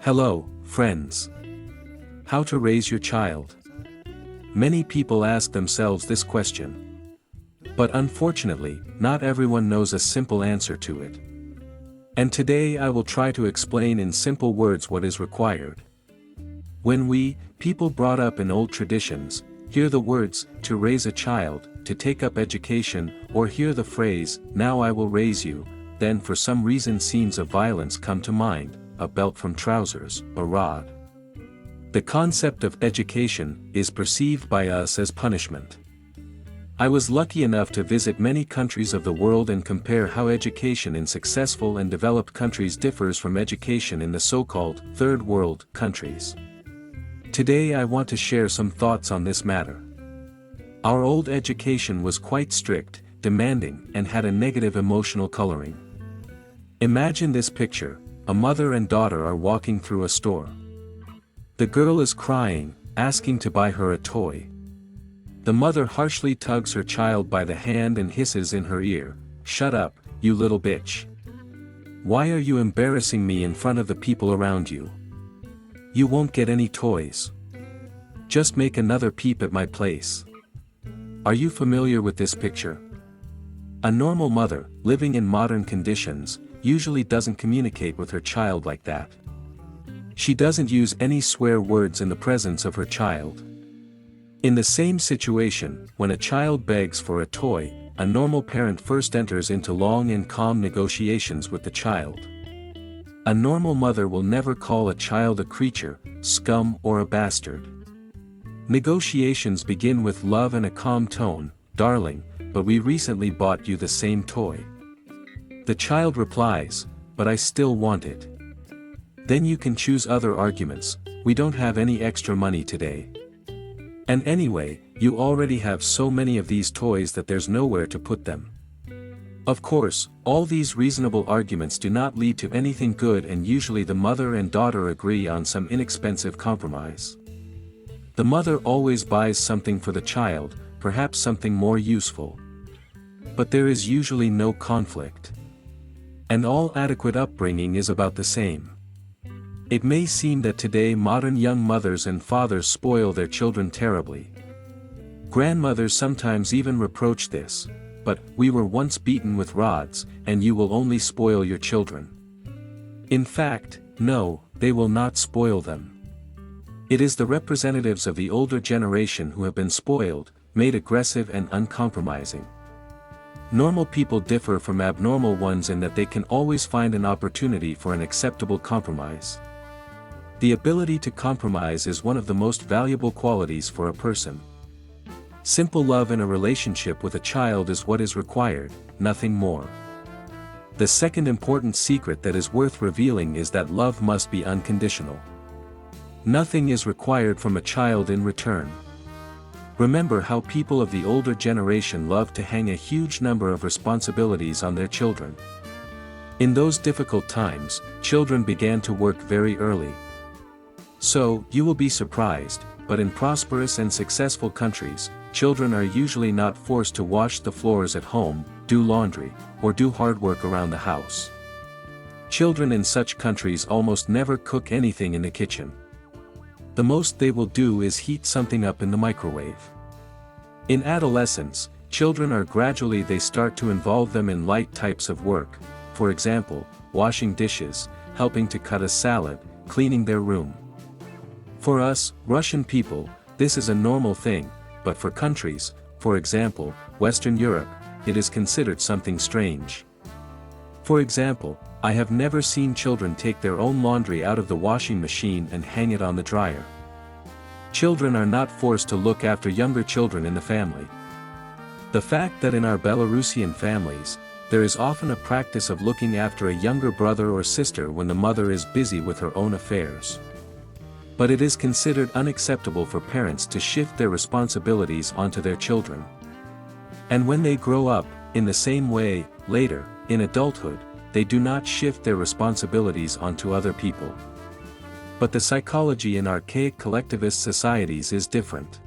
Hello, friends. How to raise your child? Many people ask themselves this question. But unfortunately, not everyone knows a simple answer to it. And today I will try to explain in simple words what is required. When we, people brought up in old traditions, hear the words, to raise a child, to take up education, or hear the phrase, now I will raise you, then for some reason scenes of violence come to mind, a belt from trousers, a rod. The concept of education is perceived by us as punishment. I was lucky enough to visit many countries of the world and compare how education in successful and developed countries differs from education in the so-called third world countries. Today I want to share some thoughts on this matter. Our old education was quite strict, demanding, and had a negative emotional coloring. Imagine this picture: a mother and daughter are walking through a store. The girl is crying, asking to buy her a toy. The mother harshly tugs her child by the hand and hisses in her ear, "Shut up, you little bitch. Why are you embarrassing me in front of the people around you? You won't get any toys. Just make another peep at my place." Are you familiar with this picture? A normal mother, living in modern conditions, usually doesn't communicate with her child like that. She doesn't use any swear words in the presence of her child. In the same situation, when a child begs for a toy, a normal parent first enters into long and calm negotiations with the child. A normal mother will never call a child a creature, scum, or a bastard. Negotiations begin with love and a calm tone, "Darling, but we recently bought you the same toy." The child replies, "But I still want it." Then you can choose other arguments, "We don't have any extra money today. And anyway, you already have so many of these toys that there's nowhere to put them." Of course, all these reasonable arguments do not lead to anything good, and usually the mother and daughter agree on some inexpensive compromise. The mother always buys something for the child, perhaps something more useful. But there is usually no conflict. And all adequate upbringing is about the same. It may seem that today modern young mothers and fathers spoil their children terribly. Grandmothers sometimes even reproach this, "But, we were once beaten with rods, and you will only spoil your children." In fact, no, they will not spoil them. It is the representatives of the older generation who have been spoiled, made aggressive and uncompromising. Normal people differ from abnormal ones in that they can always find an opportunity for an acceptable compromise. The ability to compromise is one of the most valuable qualities for a person. Simple love in a relationship with a child is what is required, nothing more. The second important secret that is worth revealing is that love must be unconditional. Nothing is required from a child in return. Remember how people of the older generation loved to hang a huge number of responsibilities on their children. In those difficult times, children began to work very early. So, you will be surprised, but in prosperous and successful countries, children are usually not forced to wash the floors at home, do laundry, or do hard work around the house. Children in such countries almost never cook anything in the kitchen. The most they will do is heat something up in the microwave. In adolescence, children are gradually they start to involve them in light types of work, for example, washing dishes, helping to cut a salad, cleaning their room. For us, Russian people, this is a normal thing, but for countries, for example, Western Europe, it is considered something strange. For example, I have never seen children take their own laundry out of the washing machine and hang it on the dryer. Children are not forced to look after younger children in the family. The fact that in our Belarusian families, there is often a practice of looking after a younger brother or sister when the mother is busy with her own affairs. But it is considered unacceptable for parents to shift their responsibilities onto their children. And when they grow up, in the same way, later, in adulthood, they do not shift their responsibilities onto other people. But the psychology in archaic collectivist societies is different.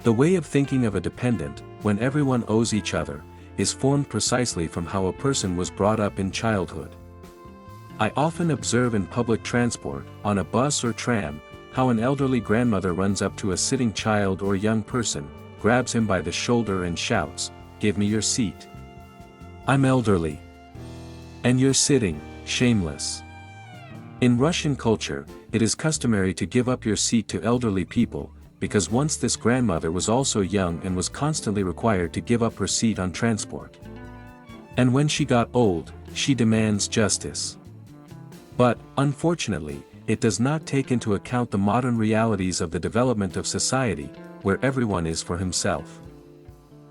The way of thinking of a dependent, when everyone owes each other, is formed precisely from how a person was brought up in childhood. I often observe in public transport, on a bus or tram, how an elderly grandmother runs up to a sitting child or young person, grabs him by the shoulder and shouts, "Give me your seat. I'm elderly. And you're sitting, shameless." In Russian culture, it is customary to give up your seat to elderly people, because once this grandmother was also young and was constantly required to give up her seat on transport. And when she got old, she demands justice. But, unfortunately, it does not take into account the modern realities of the development of society, where everyone is for himself.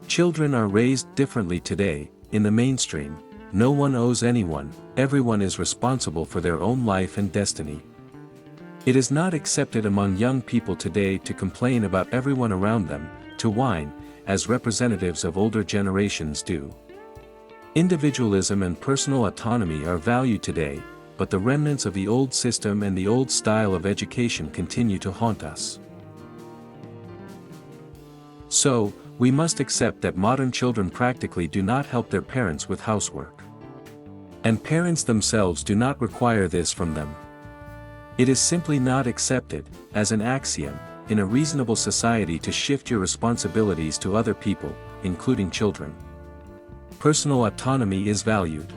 Children are raised differently today. In the mainstream, no one owes anyone, everyone is responsible for their own life and destiny. It is not accepted among young people today to complain about everyone around them, to whine, as representatives of older generations do. Individualism and personal autonomy are valued today, but the remnants of the old system and the old style of education continue to haunt us. So, we must accept that modern children practically do not help their parents with housework. And parents themselves do not require this from them. It is simply not accepted, as an axiom, in a reasonable society to shift your responsibilities to other people, including children. Personal autonomy is valued.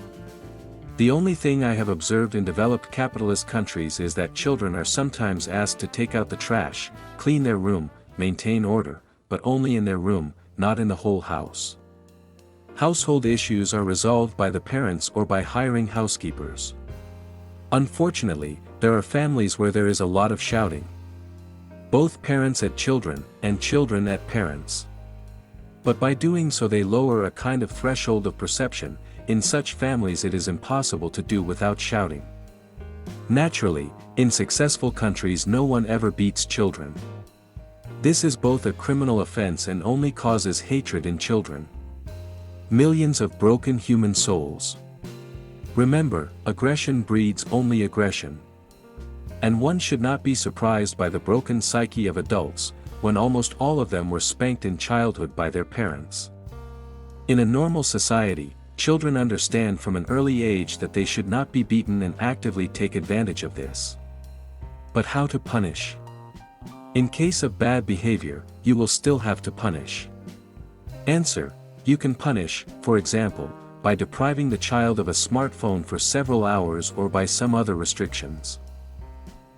The only thing I have observed in developed capitalist countries is that children are sometimes asked to take out the trash, clean their room, maintain order, but only in their room, not in the whole house. Household issues are resolved by the parents or by hiring housekeepers. Unfortunately, there are families where there is a lot of shouting. Both parents at children, and children at parents. But by doing so they lower a kind of threshold of perception. In such families it is impossible to do without shouting. Naturally, in successful countries no one ever beats children. This is both a criminal offense and only causes hatred in children. Millions of broken human souls. Remember, aggression breeds only aggression. And one should not be surprised by the broken psyche of adults, when almost all of them were spanked in childhood by their parents. In a normal society, children understand from an early age that they should not be beaten and actively take advantage of this. But how to punish? In case of bad behavior, you will still have to punish. Answer: you can punish, for example, by depriving the child of a smartphone for several hours or by some other restrictions.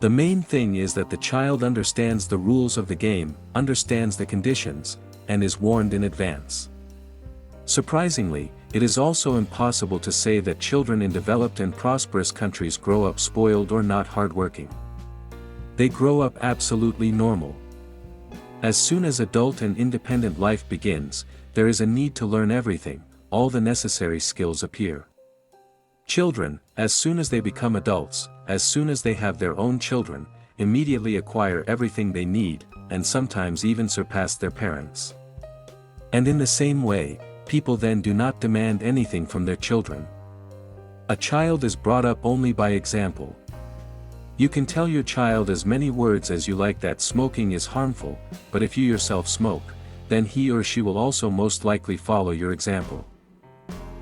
The main thing is that the child understands the rules of the game, understands the conditions, and is warned in advance. Surprisingly, it is also impossible to say that children in developed and prosperous countries grow up spoiled or not hardworking. They grow up absolutely normal. As soon as adult and independent life begins, there is a need to learn everything, all the necessary skills appear. Children, as soon as they become adults, as soon as they have their own children, immediately acquire everything they need, and sometimes even surpass their parents. And in the same way, people then do not demand anything from their children. A child is brought up only by example. You can tell your child as many words as you like that smoking is harmful, but if you yourself smoke, then he or she will also most likely follow your example.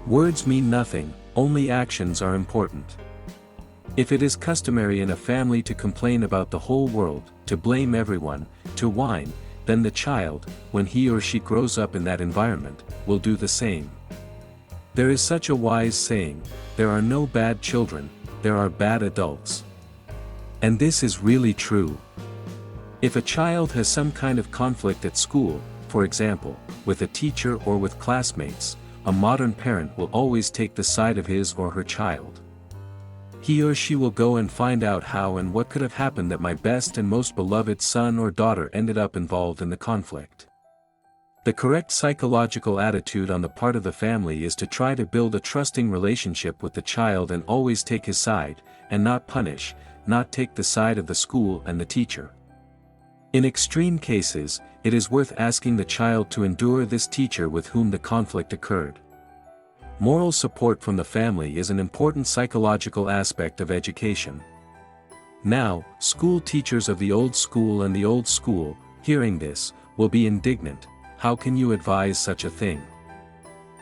Words mean nothing, only actions are important. If it is customary in a family to complain about the whole world, to blame everyone, to whine, then the child, when he or she grows up in that environment, will do the same. There is such a wise saying: there are no bad children, there are bad adults. And this is really true. If a child has some kind of conflict at school, for example, with a teacher or with classmates, a modern parent will always take the side of his or her child. He or she will go and find out how and what could have happened that my best and most beloved son or daughter ended up involved in the conflict. The correct psychological attitude on the part of the family is to try to build a trusting relationship with the child and always take his side, and not punish, not take the side of the school and the teacher. In extreme cases, it is worth asking the child to endure this teacher with whom the conflict occurred. Moral support from the family is an important psychological aspect of education. Now, school teachers of the old school and the old school, hearing this, will be indignant. How can you advise such a thing?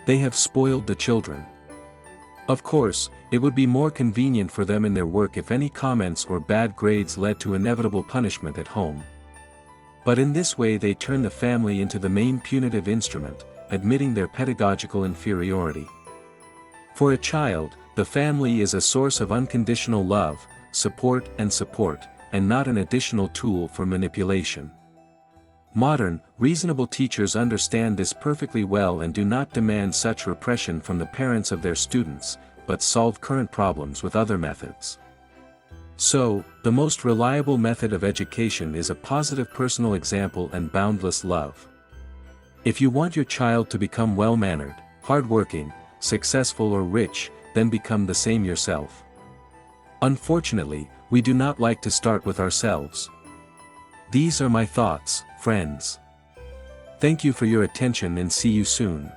They have spoiled the children. Of course, it would be more convenient for them in their work if any comments or bad grades led to inevitable punishment at home. But in this way they turn the family into the main punitive instrument, admitting their pedagogical inferiority. For a child, the family is a source of unconditional love, support, and not an additional tool for manipulation. Modern, reasonable teachers understand this perfectly well and do not demand such repression from the parents of their students, but solve current problems with other methods. So, the most reliable method of education is a positive personal example and boundless love. If you want your child to become well-mannered, hardworking, successful or rich, then become the same yourself. Unfortunately, we do not like to start with ourselves. These are my thoughts, friends. Thank you for your attention and see you soon.